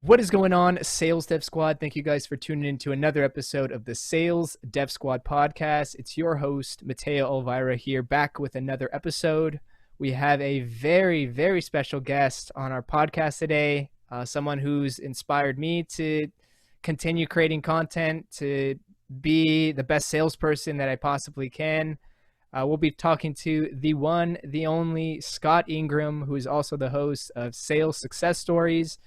What is going on, Sales Dev Squad? Thank you guys for tuning in to another episode of the Sales Dev Squad podcast. It's your host, Mateo Elvira, here back with another episode. We have a very, very special guest on our podcast today, someone who's inspired me to continue creating content, to be the best salesperson that I possibly can. We'll be talking to the one, the only Scott Ingram, who is also the host of Sales Success Stories.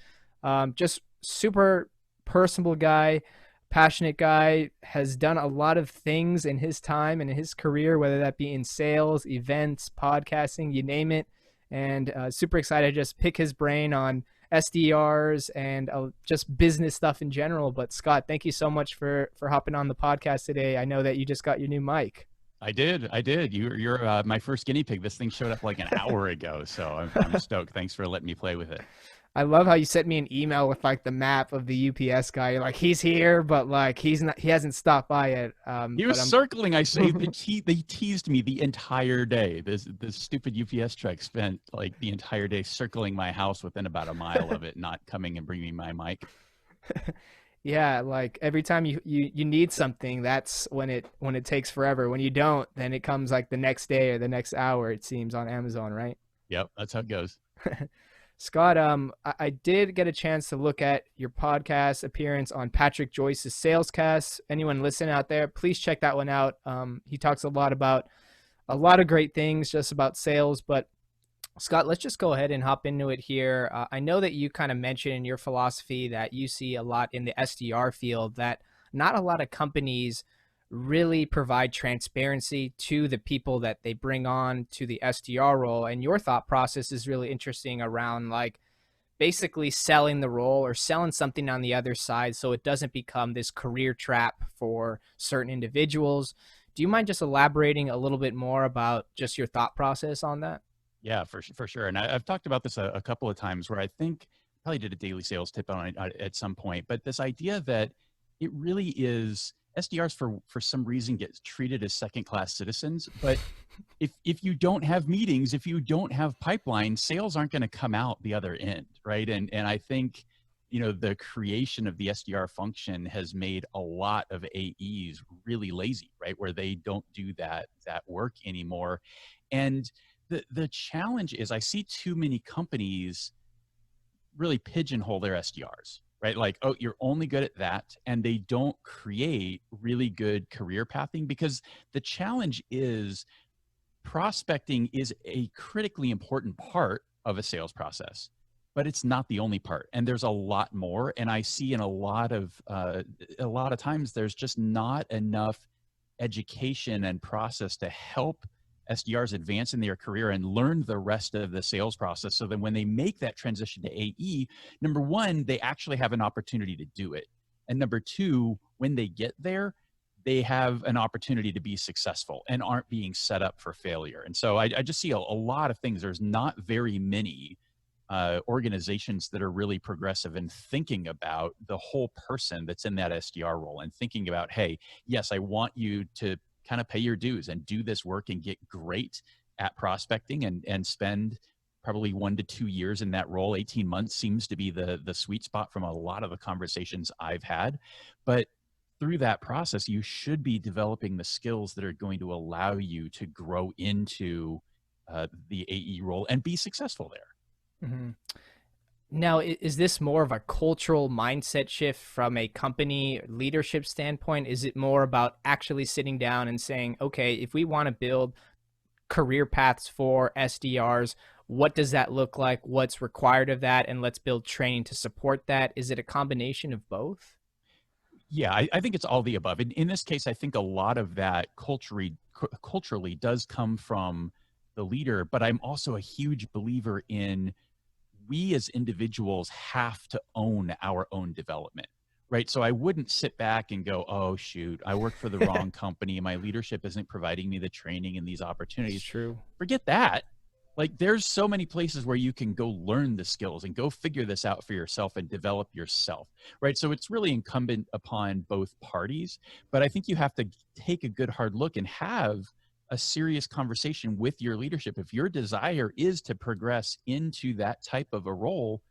Just super personable guy, passionate guy, has done a lot of things in his time and in his career, whether that be in sales, events, podcasting, you name it. And super excited to just pick his brain on SDRs and just business stuff in general. But Scott, thank you so much for hopping on the podcast today. I know that you just got your new mic. I did. You're my first guinea pig. This thing showed up like an hour ago, so I'm stoked. Thanks for letting me play with it. I love how you sent me an email with like the map of the UPS guy. You're like, he's here, but like he hasn't stopped by yet. He was circling. I say they teased me the entire day. This stupid UPS truck spent like the entire day circling my house within about a mile of it, not coming and bringing my mic. Yeah, like every time you need something, that's when it takes forever. When you don't, then it comes like the next day or the next hour, it seems, on Amazon, right? Yep, that's how it goes. Scott, I did get a chance to look at your podcast appearance on Patrick Joyce's Salescast. Anyone listening out there, please check that one out. He talks a lot about a lot of great things just about sales. But Scott, let's just go ahead and hop into it here. I know that you kind of mentioned in your philosophy that you see a lot in the SDR field that not a lot of companies really provide transparency to the people that they bring on to the SDR role. And your thought process is really interesting around like basically selling the role or selling something on the other side so it doesn't become this career trap for certain individuals. Do you mind just elaborating a little bit more about just your thought process on that? Yeah, for sure. And I've talked about this a couple of times where I think probably did a daily sales tip on it at some point, but this idea that it really is SDRs for some reason get treated as second-class citizens. But if you don't have meetings, if you don't have pipeline, sales aren't going to come out the other end, right? And I think, the creation of the SDR function has made a lot of AEs really lazy, right? Where they don't do that work anymore. And the challenge is I see too many companies really pigeonhole their SDRs. Right? Like, oh, you're only good at that. And they don't create really good career pathing because the challenge is prospecting is a critically important part of a sales process, but it's not the only part. And there's a lot more. And I see in a lot of times, there's just not enough education and process to help SDRs advance in their career and learn the rest of the sales process. So then when they make that transition to AE, number one, they actually have an opportunity to do it. And number two, when they get there, they have an opportunity to be successful and aren't being set up for failure. And so I just see a lot of things. There's not very many organizations that are really progressive in thinking about the whole person that's in that SDR role and thinking about, hey, yes, I want you to kind of pay your dues and do this work and get great at prospecting and spend probably 1 to 2 years in that role. 18 months seems to be the sweet spot from a lot of the conversations I've had. But through that process, you should be developing the skills that are going to allow you to grow into the AE role and be successful there. Mm-hmm. Now, is this more of a cultural mindset shift from a company leadership standpoint? Is it more about actually sitting down and saying, okay, if we want to build career paths for SDRs, what does that look like? What's required of that? And let's build training to support that. Is it a combination of both? Yeah, I think it's all the above. In this case, I think a lot of that culturally does come from the leader, but I'm also a huge believer in we as individuals have to own our own development, right? So I wouldn't sit back and go, oh, shoot, I work for the wrong company. My leadership isn't providing me the training and these opportunities. It's true. Forget that. Like there's so many places where you can go learn the skills and go figure this out for yourself and develop yourself, right? So it's really incumbent upon both parties, but I think you have to take a good hard look and have a serious conversation with your leadership. If your desire is to progress into that type of a role,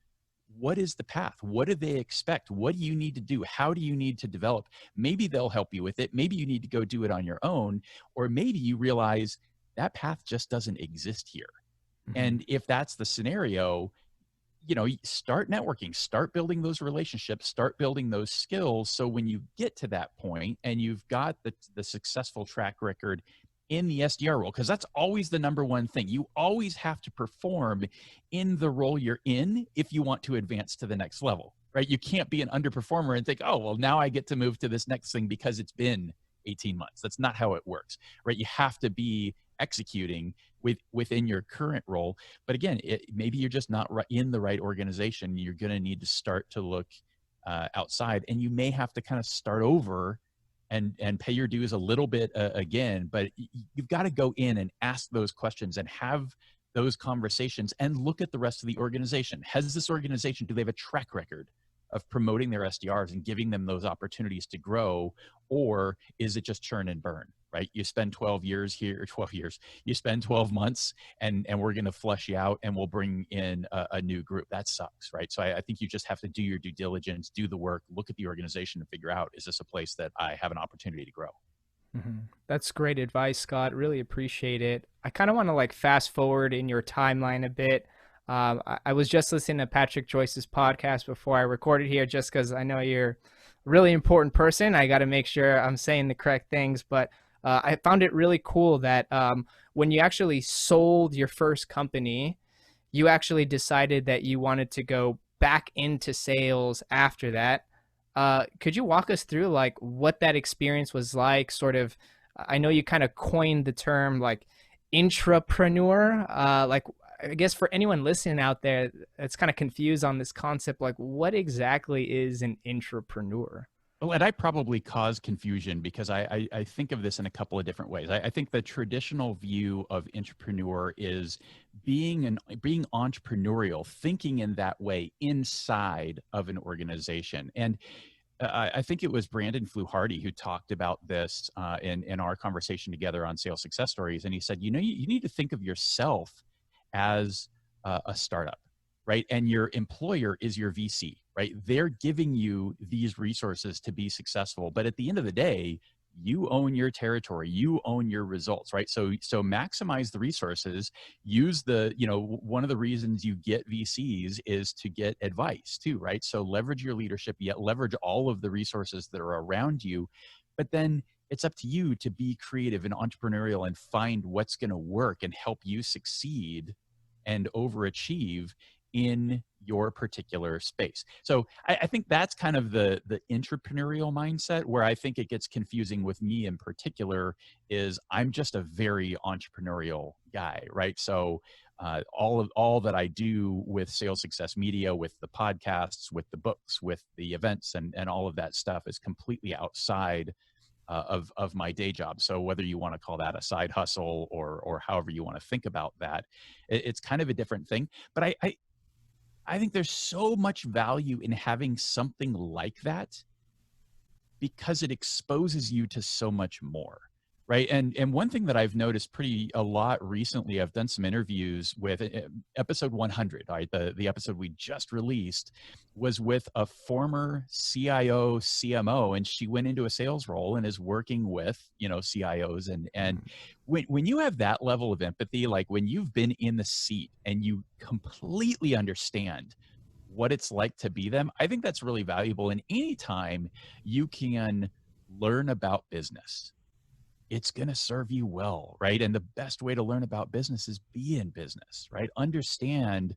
what is the path? What do they expect? What do you need to do? How do you need to develop? Maybe they'll help you with it. Maybe you need to go do it on your own, or maybe you realize that path just doesn't exist here. And if that's the scenario, start networking, start building those relationships, start building those skills. So when you get to that point and you've got the successful track record in the SDR role, because that's always the number one thing. You always have to perform in the role you're in if you want to advance to the next level, right? You can't be an underperformer and think, oh, well, now I get to move to this next thing because it's been 18 months. That's not how it works, right? You have to be executing within your current role. But again, maybe you're just not in the right organization. You're going to need to start to look outside, and you may have to kind of start over and pay your dues a little bit again. But you've got to go in and ask those questions and have those conversations and look at the rest of the organization. Has this organization, do they have a track record of promoting their SDRs and giving them those opportunities to grow? Or is it just churn and burn, right? You spend 12 years here, 12 years, you spend 12 months and we're going to flush you out and we'll bring in a new group. That sucks, right? So I think you just have to do your due diligence, do the work, look at the organization and figure out, is this a place that I have an opportunity to grow? That's great advice, Scott. Really appreciate it. I kind of want to like fast forward in your timeline a bit. I was just listening to Patrick Joyce's podcast before I recorded here, just because I know you're a really important person. I got to make sure I'm saying the correct things, but I found it really cool that when you actually sold your first company, you actually decided that you wanted to go back into sales after that. Could you walk us through like what that experience was like? Sort of, I know you kind of coined the term like intrapreneur. Like, I guess for anyone listening out there that's kind of confused on this concept, like what exactly is an intrapreneur? Well, and I probably cause confusion because I think of this in a couple of different ways. I think the traditional view of entrepreneur is being entrepreneurial, thinking in that way inside of an organization. And I think it was Brandon Fluharty who talked about this in our conversation together on Sales Success Stories. And he said, you need to think of yourself as a startup, right? And your employer is your VC, right? They're giving you these resources to be successful. But at the end of the day, you own your territory, you own your results, right? So maximize the resources, use one of the reasons you get VCs is to get advice too, right? So leverage your leadership, yet leverage all of the resources that are around you. But then it's up to you to be creative and entrepreneurial and find what's going to work and help you succeed and overachieve in your particular space. So I think that's kind of the entrepreneurial mindset. Where I think it gets confusing with me in particular is I'm just a very entrepreneurial guy, right? So all that I do with Sales Success Media, with the podcasts, with the books, with the events and all of that stuff is completely outside of my day job. So whether you want to call that a side hustle or however you want to think about that, it's kind of a different thing. But I think there's so much value in having something like that because it exposes you to so much more, right? And one thing that I've noticed a lot recently, I've done some interviews with episode 100, right? The episode we just released was with a former CIO, CMO, and she went into a sales role and is working with, CIOs. And when you have that level of empathy, like when you've been in the seat and you completely understand what it's like to be them, I think that's really valuable. And anytime you can learn about business, it's going to serve you well, right? And the best way to learn about business is be in business, right? Understand,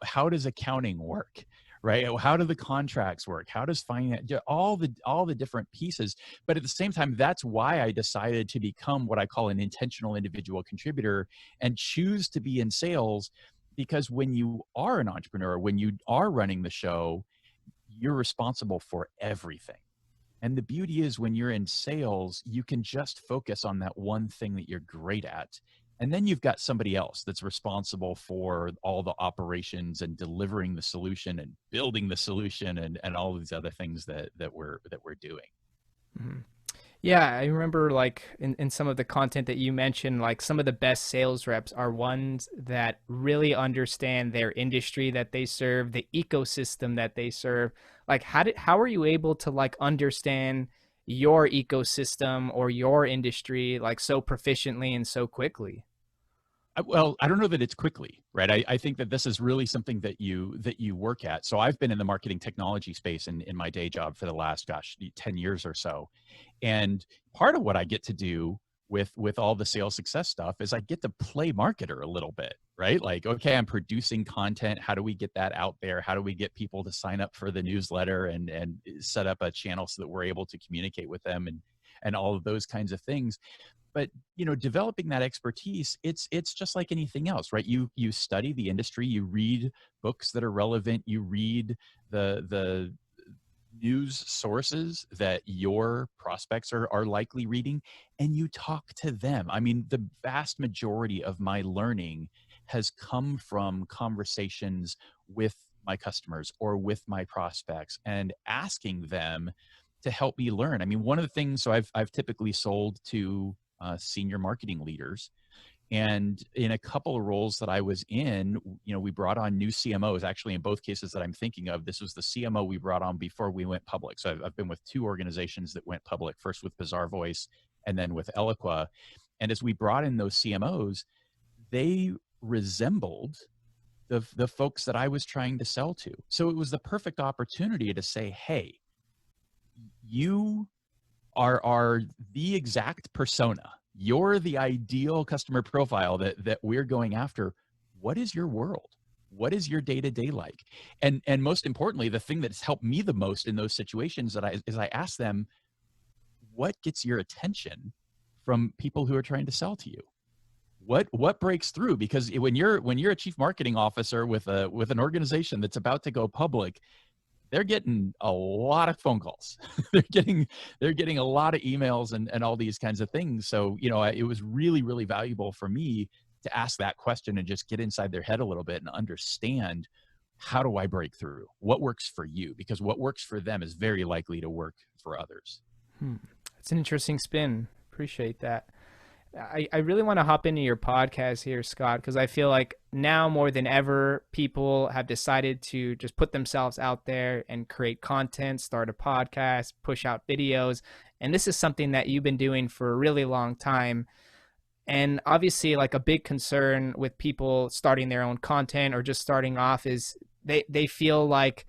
how does accounting work, right? How do the contracts work? How does finance, all the different pieces. But at the same time, that's why I decided to become what I call an intentional individual contributor and choose to be in sales. Because when you are an entrepreneur, when you are running the show, you're responsible for everything. And the beauty is when you're in sales, you can just focus on that one thing that you're great at. And then you've got somebody else that's responsible for all the operations and delivering the solution and building the solution and all these other things that we're doing. Mm-hmm. Yeah, I remember like in some of the content that you mentioned, like some of the best sales reps are ones that really understand their industry that they serve, the ecosystem that they serve. Like how are you able to like understand your ecosystem or your industry like so proficiently and so quickly? Well, I don't know that it's quickly, right? I think that this is really something that you work at. So I've been in the marketing technology space in my day job for the last, gosh, 10 years or so. And part of what I get to do with all the sales success stuff is I get to play marketer a little bit, right? Like, okay, I'm producing content. How do we get that out there? How do we get people to sign up for the newsletter and set up a channel so that we're able to communicate with them and all of those kinds of things. But developing that expertise, it's just like anything else, right? You study the industry, you read books that are relevant, you read the news sources that your prospects are likely reading, and you talk to them. I mean, the vast majority of my learning has come from conversations with my customers or with my prospects and asking them to help me learn. I mean, one of the things, so I've typically sold to senior marketing leaders, and in a couple of roles that I was in, we brought on new CMOs. Actually, in both cases that I'm thinking of, this was the CMO we brought on before we went public. So I've been with two organizations that went public, first with Bizarre Voice and then with Eloqua. And as we brought in those CMOs, they resembled the folks that I was trying to sell to. So it was the perfect opportunity to say, hey, you are the exact persona. You're the ideal customer profile that we're going after. What is your world? What is your day-to-day like? And most importantly, the thing that's helped me the most in those situations is I ask them, what gets your attention from people who are trying to sell to you? What breaks through? Because when you're a chief marketing officer with an organization that's about to go public, they're getting a lot of phone calls. they're getting a lot of emails and all these kinds of things. So, it was really, really valuable for me to ask that question and just get inside their head a little bit and understand, how do I break through? What works for you? Because what works for them is very likely to work for others. It's an interesting spin. Appreciate that. I really want to hop into your podcast here, Scott, because I feel like now more than ever, people have decided to just put themselves out there and create content, start a podcast, push out videos. And this is something that you've been doing for a really long time. And obviously, like a big concern with people starting their own content or just starting off is they feel like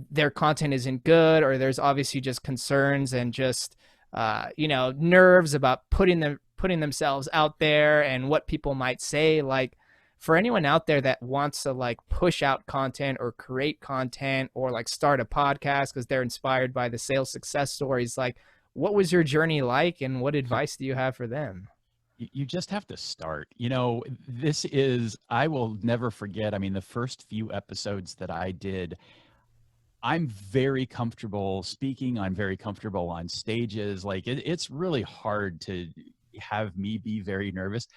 their content isn't good, or there's obviously just concerns and just nerves about putting themselves out there and what people might say. Like, for anyone out there that wants to like push out content or create content or like start a podcast because they're inspired by the sales success stories, like, what was your journey like and what advice do you have for them? You just have to start. I will never forget. I mean, the first few episodes that I did, I'm very comfortable speaking. I'm very comfortable on stages. Like, it's really hard to have me be very nervous.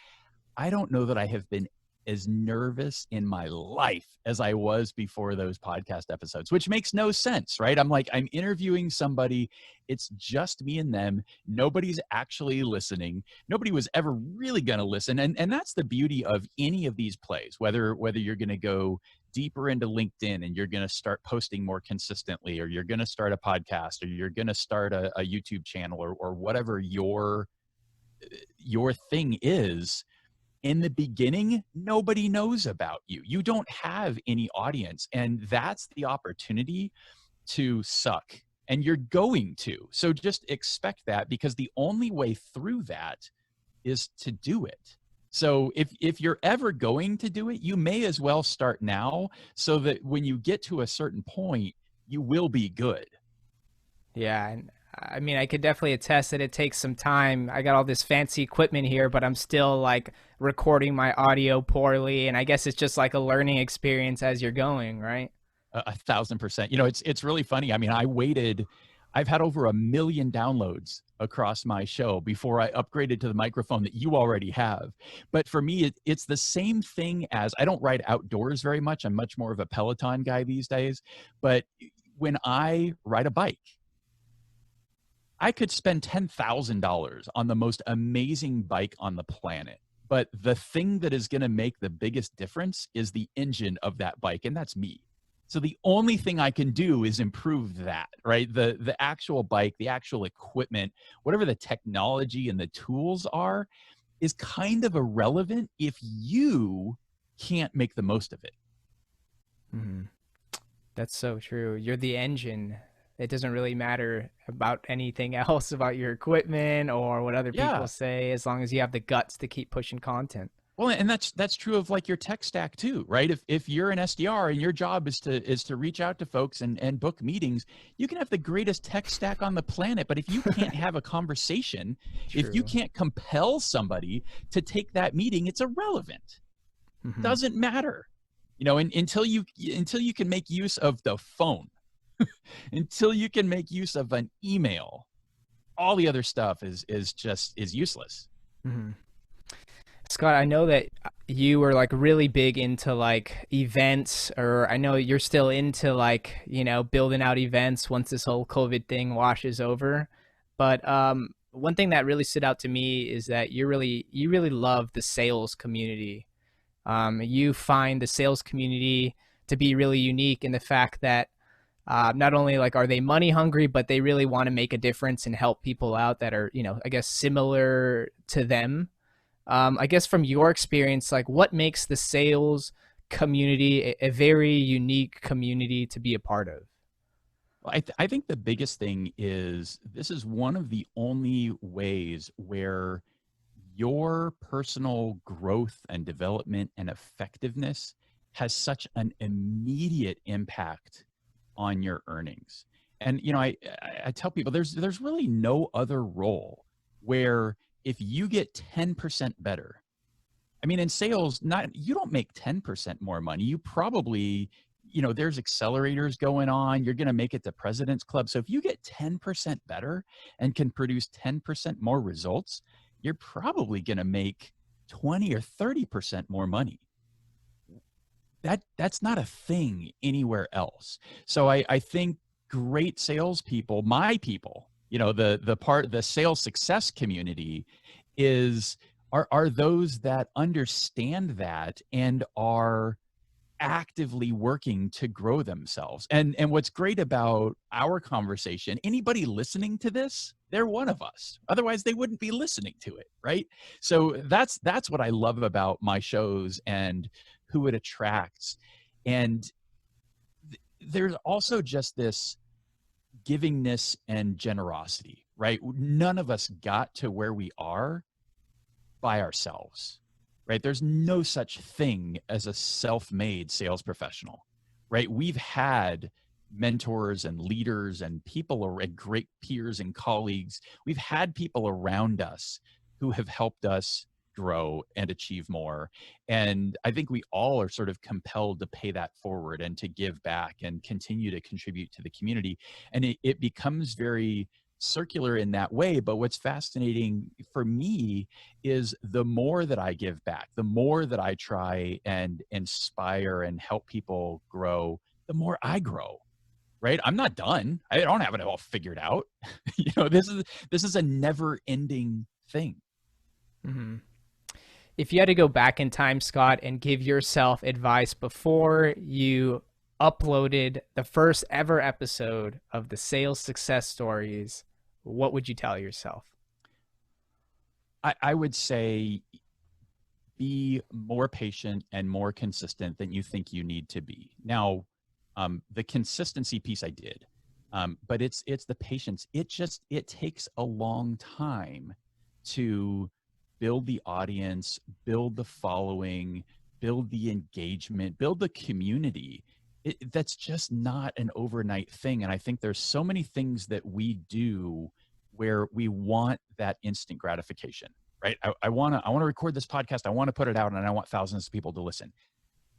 I don't know that I have been as nervous in my life as I was before those podcast episodes, which makes no sense, right? I'm interviewing somebody. It's just me and them. Nobody's actually listening. Nobody was ever really going to listen. And that's the beauty of any of these plays, whether you're going to go deeper into LinkedIn and you're going to start posting more consistently, or you're going to start a podcast, or you're going to start a YouTube channel, or whatever your thing is. In the beginning, nobody knows about you. You don't have any audience, and that's the opportunity to suck, and you're going to. So just expect that, because the only way through that is to do it. So if you're ever going to do it, you may as well start now, so that when you get to a certain point, you will be good. Yeah, and I mean, I could definitely attest that it takes some time. I got all this fancy equipment here, but I'm still like recording my audio poorly, and I guess it's just like a learning experience as you're going, right? 1,000%. It's really funny. I mean, I've had over 1 million downloads across my show before I upgraded to the microphone that you already have. But for me, it's the same thing as, I don't ride outdoors very much. I'm much more of a Peloton guy these days. But when I ride a bike, I could spend $10,000 on the most amazing bike on the planet, but the thing that is going to make the biggest difference is the engine of that bike, and that's me. So the only thing I can do is improve that, right? The actual bike, the actual equipment, whatever the technology and the tools are, is kind of irrelevant if you can't make the most of it. Mhm. That's so true. You're the engine. It doesn't really matter about anything else about your equipment or what other people Yeah. say, as long as you have the guts to keep pushing content. Well, and that's true of like your tech stack too, right? If you're an SDR and your job is to reach out to folks and book meetings, you can have the greatest tech stack on the planet, but if you can't have a conversation, if you True. can't compel somebody to take that meeting, it's irrelevant. Hmm. Doesn't matter. You know, until you can make use of the phone, until you can make use of an email, all the other stuff is useless. Hmm. Scott, I know that you were like really big into like events, or I know you're still into like, building out events once this whole COVID thing washes over. But one thing that really stood out to me is that you really love the sales community. You find the sales community to be really unique in the fact that not only like are they money hungry, but they really want to make a difference and help people out that are, I guess, similar to them. I guess from your experience, like what makes the sales community a very unique community to be a part of? I think the biggest thing is this is one of the only ways where your personal growth and development and effectiveness has such an immediate impact on your earnings. And I tell people there's really no other role where if you get 10% better, I mean, in sales, you don't make 10% more money. You probably, there's accelerators going on. You're going to make it to President's Club. So if you get 10% better and can produce 10% more results, you're probably going to make 20 or 30% more money. That's not a thing anywhere else. So I think great salespeople, my people, the sales success community are those that understand that and are actively working to grow themselves. And what's great about our conversation, anybody listening to this, they're one of us. Otherwise they wouldn't be listening to it, right? So that's what I love about my shows and who it attracts. And there's also just this givingness and generosity, right? None of us got to where we are by ourselves, right? There's no such thing as a self-made sales professional, right? We've had mentors and leaders and people and great peers and colleagues. We've had people around us who have helped us grow and achieve more. And I think we all are sort of compelled to pay that forward and to give back and continue to contribute to the community. And it becomes very circular in that way. But what's fascinating for me is the more that I give back, the more that I try and inspire and help people grow, the more I grow. Right? I'm not done. I don't have it all figured out. This is a never-ending thing. Hmm. If you had to go back in time, Scott, and give yourself advice before you uploaded the first ever episode of the Sales Success Stories, what would you tell yourself? I would say be more patient and more consistent than you think you need to be. Now, the consistency piece I did, but it's the patience. It takes a long time to build the audience, build the following, build the engagement, build the community. That's just not an overnight thing. And I think there's so many things that we do where we want that instant gratification, right? I want to record this podcast. I want to put it out and I want thousands of people to listen.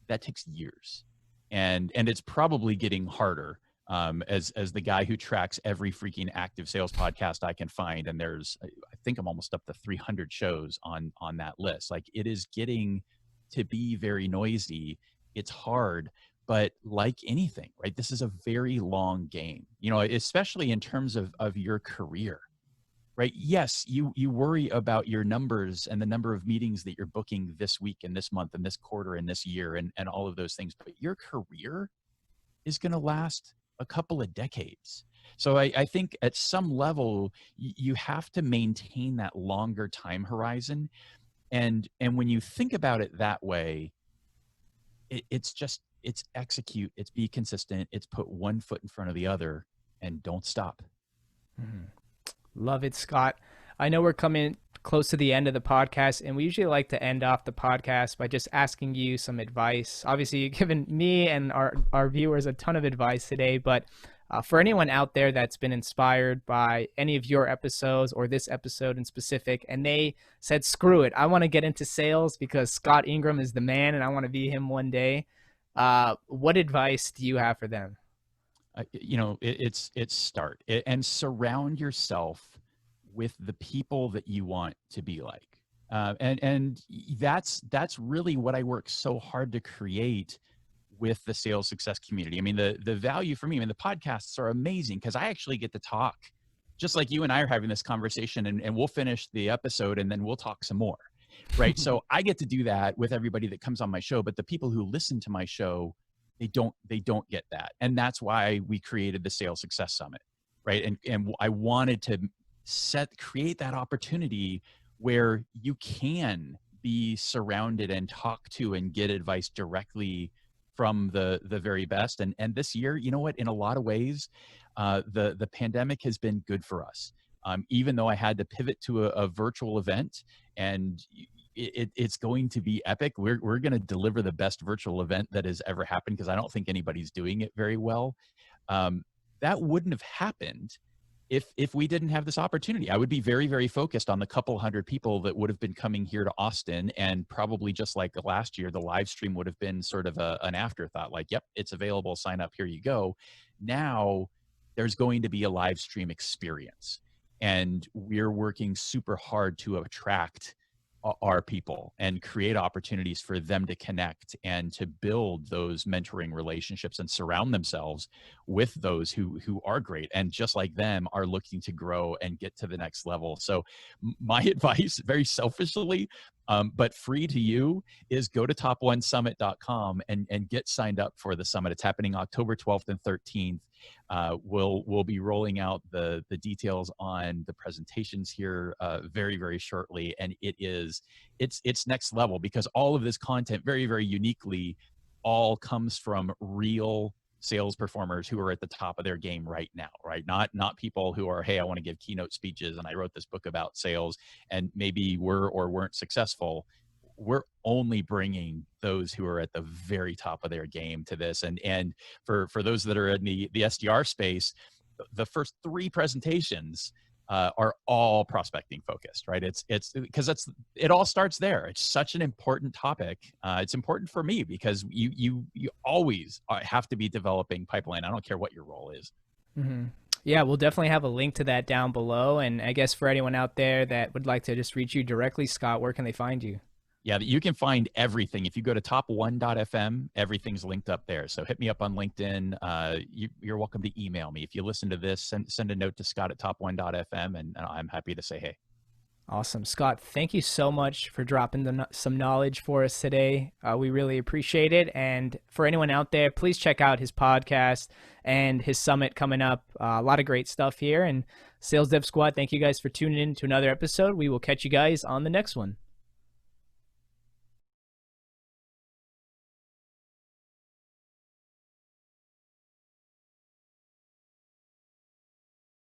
That takes years. And it's probably getting harder as the guy who tracks every freaking active sales podcast I can find. And I think I'm almost up to 300 shows on that list. Like it is getting to be very noisy. It's hard, but like anything, right? This is a very long game, especially in terms of your career. right? Yes, you worry about your numbers and the number of meetings that you're booking this week and this month and this quarter and this year and all of those things, but your career is going to last a couple of decades. So I think at some level, you have to maintain that longer time horizon. And when you think about it that way, it's execute, it's be consistent, it's put one foot in front of the other and don't stop. Mhm. Love it, Scott. I know we're coming close to the end of the podcast, and we usually like to end off the podcast by just asking you some advice. Obviously, you've given me and our viewers a ton of advice today, but for anyone out there that's been inspired by any of your episodes or this episode in specific, and they said, screw it, I want to get into sales because Scott Ingram is the man and I want to be him one day, what advice do you have for them? It's start it, and surround yourself with the people that you want to be like. And that's really what I work so hard to create with the sales success community. I mean, the value for me, I mean, the podcasts are amazing because I actually get to talk just like you and I are having this conversation, and we'll finish the episode and then we'll talk some more. Right. So I get to do that with everybody that comes on my show, but the people who listen to my show, they don't get that. And that's why we created the Sales Success Summit. Right. And I wanted to create that opportunity where you can be surrounded and talk to and get advice directly from the very best. And this year, you know what, in a lot of ways, the pandemic has been good for us. Even though I had to pivot to a virtual event, and it's going to be epic. We're going to deliver the best virtual event that has ever happened because I don't think anybody's doing it very well. That wouldn't have happened if we didn't have this opportunity. I would be very, very focused on the couple hundred people that would have been coming here to Austin, and probably just like last year, the live stream would have been sort of an afterthought, like, yep, it's available, sign up, here you go. Now there's going to be a live stream experience, and we're working super hard to attract our people and create opportunities for them to connect and to build those mentoring relationships and surround themselves with those who are great and just like them are looking to grow and get to the next level. So my advice, very selfishly, but free to you, is go to top1summit.com and get signed up for the summit. It's happening October 12th and 13th. We'll be rolling out the details on the presentations here very, very shortly. And it's next level because all of this content very, very uniquely all comes from real sales performers who are at the top of their game right now, right? Not people who are, hey, I want to give keynote speeches and I wrote this book about sales and maybe were or weren't successful. We're only bringing those who are at the very top of their game to this. And for those that are in the SDR space, the first 3 presentations are all prospecting focused, right? It's because it all starts there. It's such an important topic. It's important for me because you always have to be developing pipeline. I don't care what your role is. Mm-hmm. Yeah, we'll definitely have a link to that down below. And I guess for anyone out there that would like to just reach you directly, Scott, where can they find you? Yeah, you can find everything. If you go to top1.fm, everything's linked up there. So hit me up on LinkedIn. You're welcome to email me. If you listen to this, send a note to Scott at top1.fm, and I'm happy to say hey. Awesome. Scott, thank you so much for dropping some knowledge for us today. We really appreciate it. And for anyone out there, please check out his podcast and his summit coming up. A lot of great stuff here. And Sales Dev Squad, thank you guys for tuning in to another episode. We will catch you guys on the next one.